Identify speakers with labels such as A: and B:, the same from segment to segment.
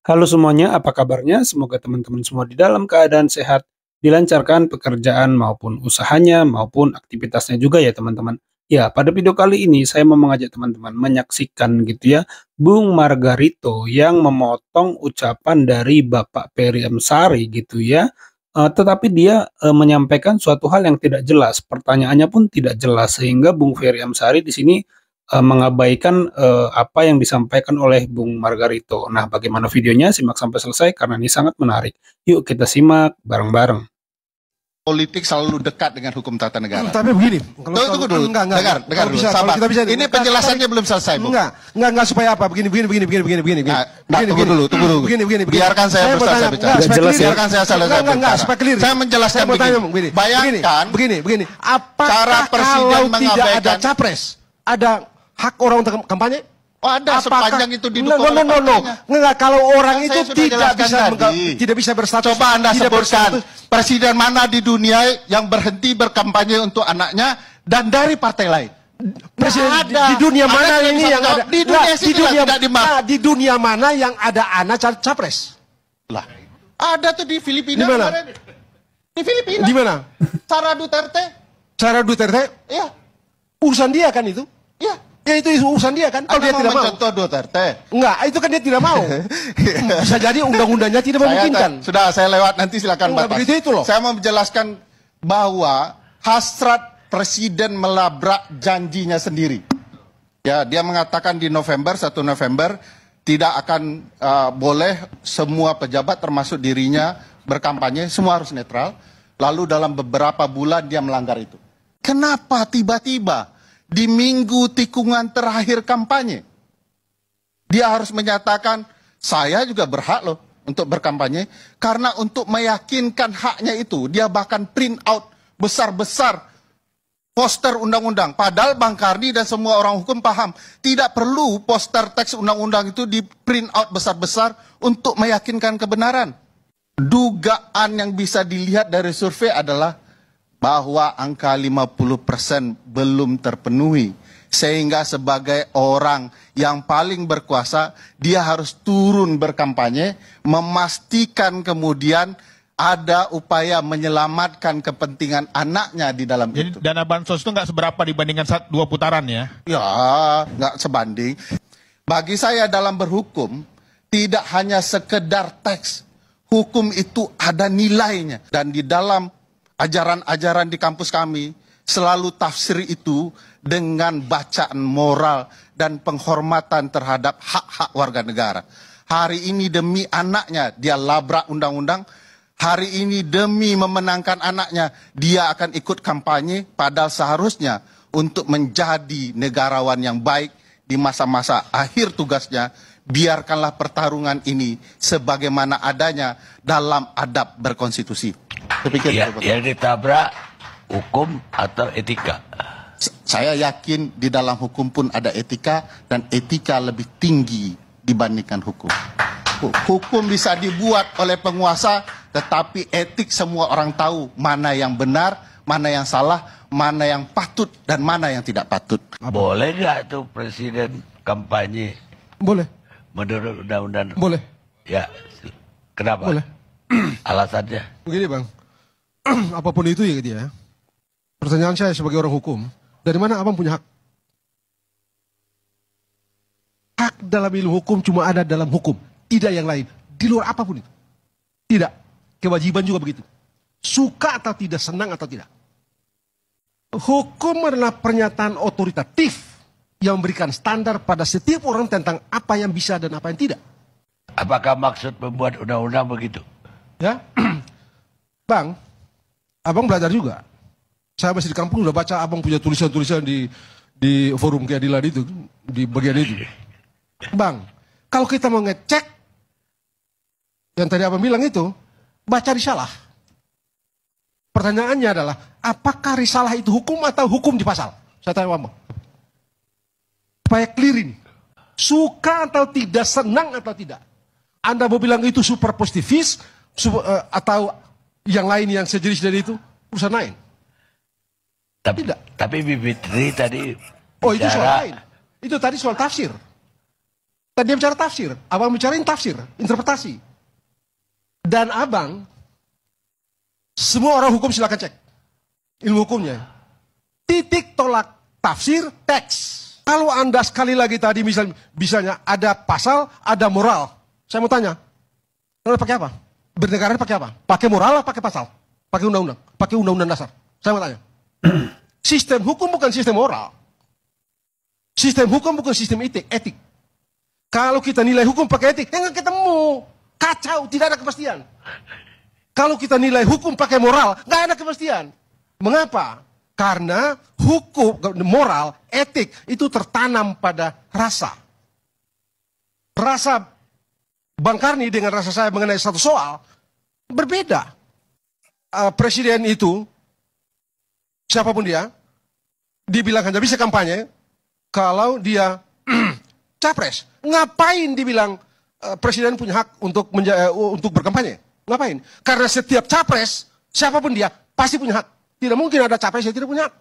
A: Halo semuanya, apa kabarnya? Semoga teman-teman semua di dalam keadaan sehat, dilancarkan pekerjaan maupun usahanya maupun aktivitasnya juga ya teman-teman. Ya, pada video kali ini saya mau mengajak teman-teman menyaksikan gitu ya, Bung Margarito yang memotong ucapan dari Bapak Ferry Amsari gitu ya. Tetapi dia menyampaikan suatu hal yang tidak jelas, pertanyaannya pun tidak jelas sehingga Bung Ferry Amsari di sini mengabaikan, apa yang disampaikan oleh Bung Margarito. Nah, bagaimana videonya? Simak sampai selesai karena ini sangat menarik. Yuk kita simak bareng-bareng.
B: Politik selalu dekat dengan hukum tata negara.
C: Tapi begini,
B: Tunggu dulu. Dengar dulu. Sabar. Ini penjelasannya belum selesai, Bu.
C: Enggak supaya apa? Begini.
B: Tunggu dulu.
C: Begini.
B: Biarkan saya selesai bicara. Biarkan saya selesai bicara.
C: Supaya clear.
B: Saya menjelaskan begini. Bayangkan
C: begini.
B: cara
C: Apakah
B: presiden
C: kalau tidak ada
B: mengabaikan
C: capres, ada hak orang untuk kampanye?
B: Oh, ada sepanjang itu didukung
C: oleh partainya. Enggak, kalau orang itu tidak bisa berstatus.
B: Coba Anda sebutkan presiden mana di dunia yang berhenti berkampanye untuk anaknya dan dari partai lain.
C: Presiden di dunia mana ini yang ada?
B: Di
C: dunia mana yang ada anak capres?
B: Lah, ada tuh di Filipina.
C: Di mana?
B: Di Filipina.
C: Di mana?
B: Sarah Duterte.
C: Iya. Urusan dia kan itu?
B: Iya.
C: Ya itu urusan dia kan. Kalau dia tidak mau
B: mencontoh Duterte.
C: Enggak, itu kan dia tidak mau. Bisa jadi undang-undangnya tidak memungkinkan.
B: Sudah, saya lewat nanti silakan Bapak.
C: Begitu itu loh.
B: Saya mau menjelaskan bahwa hasrat presiden melabrak janjinya sendiri. Ya, dia mengatakan di November, 1 November tidak akan boleh semua pejabat termasuk dirinya berkampanye, semua harus netral. Lalu dalam beberapa bulan dia melanggar itu. Kenapa tiba-tiba di minggu tikungan terakhir kampanye dia harus menyatakan saya juga berhak loh untuk berkampanye, karena untuk meyakinkan haknya itu dia bahkan print out besar-besar poster undang-undang. Padahal Bang Kardi dan semua orang hukum paham tidak perlu poster teks undang-undang itu di print out besar-besar untuk meyakinkan kebenaran. Dugaan yang bisa dilihat dari survei adalah bahwa angka 50% belum terpenuhi. Sehingga sebagai orang yang paling berkuasa, dia harus turun berkampanye, memastikan kemudian ada upaya menyelamatkan kepentingan anaknya di dalam
D: itu.
B: Jadi
D: dana bansos itu nggak seberapa dibandingkan 2 putaran ya?
B: Ya, nggak sebanding. Bagi saya dalam berhukum, tidak hanya sekedar teks. Hukum itu ada nilainya. Dan di dalam ajaran-ajaran di kampus kami selalu tafsir itu dengan bacaan moral dan penghormatan terhadap hak-hak warga negara. Hari ini demi anaknya dia labrak undang-undang. Hari ini demi memenangkan anaknya dia akan ikut kampanye, padahal seharusnya untuk menjadi negarawan yang baik di masa-masa akhir tugasnya. Biarkanlah pertarungan ini sebagaimana adanya dalam adab berkonstitusi.
E: Ya, yang ditabrak hukum atau etika?
B: Saya yakin di dalam hukum pun ada etika, dan etika lebih tinggi dibandingkan hukum. Hukum bisa dibuat oleh penguasa, tetapi etik semua orang tahu mana yang benar, mana yang salah, mana yang patut dan mana yang tidak patut.
E: Boleh nggak tuh presiden kampanye?
C: Boleh.
E: Menurut undang-undang?
C: Boleh.
E: Ya, kenapa?
C: Boleh.
E: Alasannya?
C: Begini Bang, apapun itu ya dia. Pertanyaan saya sebagai orang hukum, dari mana abang punya hak? Hak dalam ilmu hukum cuma ada dalam hukum, tidak yang lain. Di luar apapun itu. Tidak. Kewajiban juga begitu. Suka atau tidak, senang atau tidak. Hukum adalah pernyataan otoritatif yang memberikan standar pada setiap orang tentang apa yang bisa dan apa yang tidak.
E: Apakah maksud membuat undang-undang begitu?
C: Ya, Bang, abang belajar juga. Saya masih di kampung udah baca abang punya tulisan-tulisan di forum keadilan itu, di bagian itu. Bang, kalau kita mau ngecek yang tadi abang bilang itu, baca risalah. Pertanyaannya adalah, apakah risalah itu hukum atau hukum di pasal? Saya tanya abang. Supaya clear ini. Suka atau tidak, senang atau tidak. Anda mau bilang itu super positifis, atau yang lain yang sejenis dari itu, urusan lain. Tidak.
E: Tapi Bibitri tadi
C: itu soal lain. Itu tadi soal tafsir. Tadi dia bicara tafsir, abang bicarain tafsir, interpretasi. Dan abang, semua orang hukum silakan cek ilmu hukumnya. Titik tolak tafsir teks. Kalau Anda sekali lagi tadi misalnya ada pasal, ada moral. Saya mau tanya, Anda pakai apa? Bernegara pakai apa? Pakai moral atau pakai pasal? Pakai undang-undang? Pakai undang-undang dasar? Saya mau tanya. Sistem hukum bukan sistem moral. Sistem hukum bukan sistem etik. Kalau kita nilai hukum pakai etik, nggak ketemu. Kacau, tidak ada kepastian. Kalau kita nilai hukum pakai moral, nggak ada kepastian. Mengapa? Karena hukum, moral, etik itu tertanam pada rasa. Rasa Bang Karni dengan rasa saya mengenai satu soal berbeda. Presiden itu, siapapun dia, dibilang hanya bisa kampanye kalau dia capres. Ngapain dibilang presiden punya hak untuk berkampanye? Ngapain? Karena setiap capres, siapapun dia, pasti punya hak. Tidak mungkin ada capres yang tidak punya hak.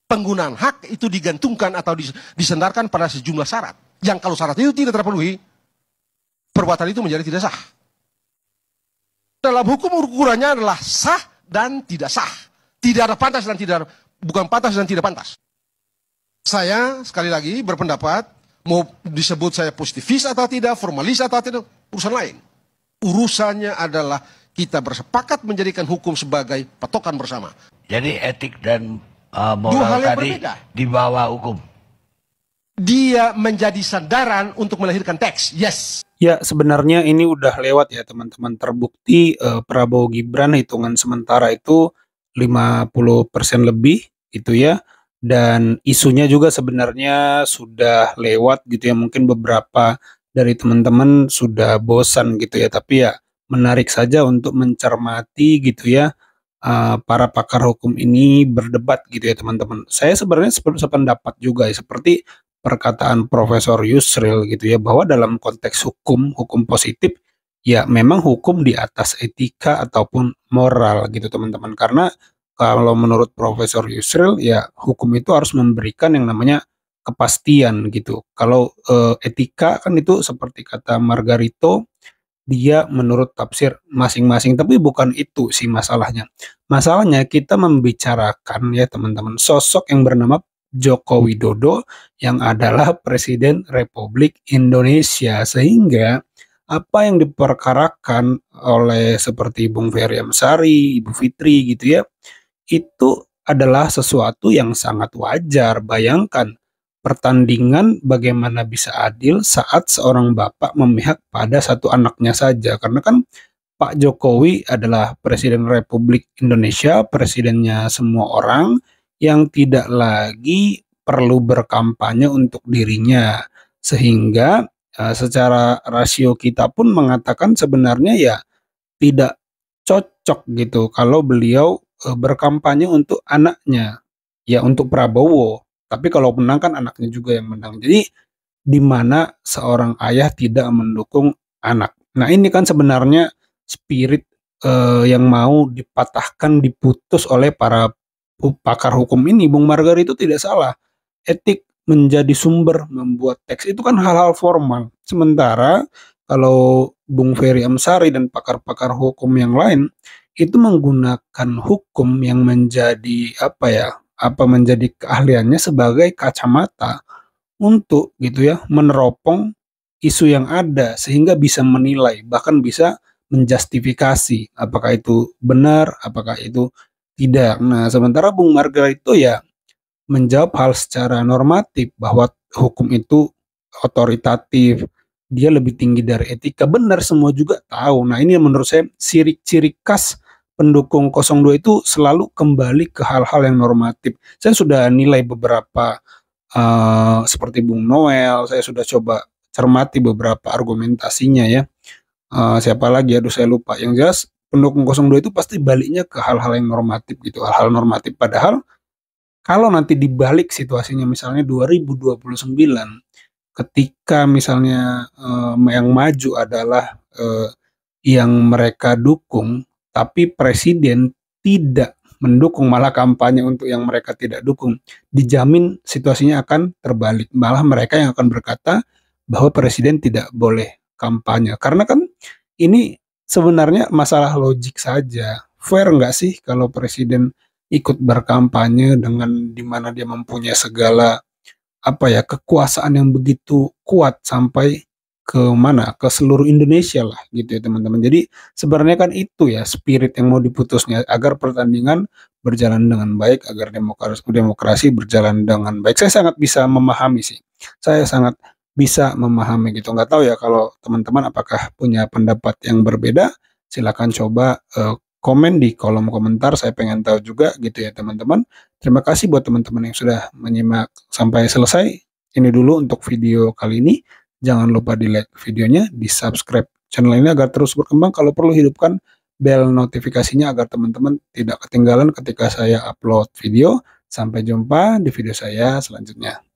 C: Penggunaan hak itu digantungkan atau disandarkan pada sejumlah syarat. Yang kalau syarat itu tidak terpenuhi, perbuatan itu menjadi tidak sah. Dalam hukum ukurannya adalah sah dan tidak sah. Tidak ada pantas dan bukan pantas dan tidak pantas. Saya sekali lagi berpendapat, mau disebut saya positivis atau tidak, formalis atau tidak, urusan lain. Urusannya adalah kita bersepakat menjadikan hukum sebagai patokan bersama.
E: Jadi etik dan
C: Dua
E: moral
C: hal yang
E: tadi
C: berbeda.
E: di bawah hukum.
C: Dia menjadi sandaran untuk melahirkan teks. Yes.
A: Ya, sebenarnya ini udah lewat ya teman-teman. Terbukti Prabowo Gibran hitungan sementara itu 50% lebih gitu ya. Dan isunya juga sebenarnya sudah lewat gitu ya. Mungkin beberapa dari teman-teman sudah bosan gitu ya. Tapi ya menarik saja untuk mencermati gitu ya. Para pakar hukum ini berdebat gitu ya teman-teman. Saya sebenarnya sependapat juga ya, seperti perkataan Profesor Yusril gitu ya, bahwa dalam konteks hukum positif ya memang hukum di atas etika ataupun moral gitu teman-teman. Karena kalau menurut Profesor Yusril ya hukum itu harus memberikan yang namanya kepastian gitu. Kalau etika kan itu seperti kata Margarito, dia menurut tafsir masing-masing, tapi bukan itu sih masalahnya. Masalahnya kita membicarakan ya teman-teman sosok yang bernama Joko Widodo yang adalah Presiden Republik Indonesia, sehingga apa yang diperkarakan oleh seperti Bung Ferry Amsari, Ibu Fitri gitu ya, itu adalah sesuatu yang sangat wajar. Bayangkan pertandingan bagaimana bisa adil saat seorang bapak memihak pada satu anaknya saja. Karena kan Pak Jokowi adalah Presiden Republik Indonesia, presidennya semua orang yang tidak lagi perlu berkampanye untuk dirinya. Sehingga secara rasio kita pun mengatakan sebenarnya ya tidak cocok gitu kalau beliau berkampanye untuk anaknya, ya untuk Prabowo. Tapi kalau menang kan anaknya juga yang menang. Jadi di mana seorang ayah tidak mendukung anak. Nah ini kan sebenarnya spirit yang mau dipatahkan, diputus oleh para pakar hukum ini. Bung Margari itu tidak salah. Etik menjadi sumber membuat teks itu kan hal-hal formal. Sementara kalau Bung Ferry Amsari dan pakar-pakar hukum yang lain itu menggunakan hukum yang menjadi menjadi keahliannya sebagai kacamata untuk gitu ya meneropong isu yang ada sehingga bisa menilai, bahkan bisa menjustifikasi apakah itu benar, apakah itu tidak. Nah, sementara Bung Margarito ya menjawab hal secara normatif bahwa hukum itu otoritatif, dia lebih tinggi dari etika. Benar, semua juga tahu. Nah, ini yang menurut saya ciri-ciri khas pendukung 02 itu selalu kembali ke hal-hal yang normatif. Saya sudah nilai beberapa seperti Bung Noel, saya sudah coba cermati beberapa argumentasinya ya. Siapa lagi, aduh saya lupa. Yang jelas pendukung 02 itu pasti baliknya ke hal-hal yang normatif gitu, hal-hal normatif. Padahal kalau nanti dibalik situasinya misalnya 2029, ketika misalnya yang maju adalah yang mereka dukung, tapi presiden tidak mendukung, malah kampanye untuk yang mereka tidak dukung, dijamin situasinya akan terbalik. Malah mereka yang akan berkata bahwa presiden tidak boleh kampanye. Karena kan ini sebenarnya masalah logik saja. Fair nggak sih kalau presiden ikut berkampanye dengan dimana dia mempunyai segala kekuasaan yang begitu kuat sampai ke mana, ke seluruh Indonesia lah gitu ya teman-teman. Jadi sebenarnya kan itu ya spirit yang mau diputusnya, agar pertandingan berjalan dengan baik, agar demokrasi berjalan dengan baik. Saya sangat bisa memahami sih. Saya sangat bisa memahami gitu. Nggak tahu ya kalau teman-teman apakah punya pendapat yang berbeda, silakan coba komen di kolom komentar. Saya pengen tahu juga gitu ya teman-teman. Terima kasih buat teman-teman yang sudah menyimak sampai selesai. Ini dulu untuk video kali ini. Jangan lupa di like videonya, di subscribe channel ini agar terus berkembang. Kalau perlu hidupkan bel notifikasinya agar teman-teman tidak ketinggalan ketika saya upload video. Sampai jumpa di video saya selanjutnya.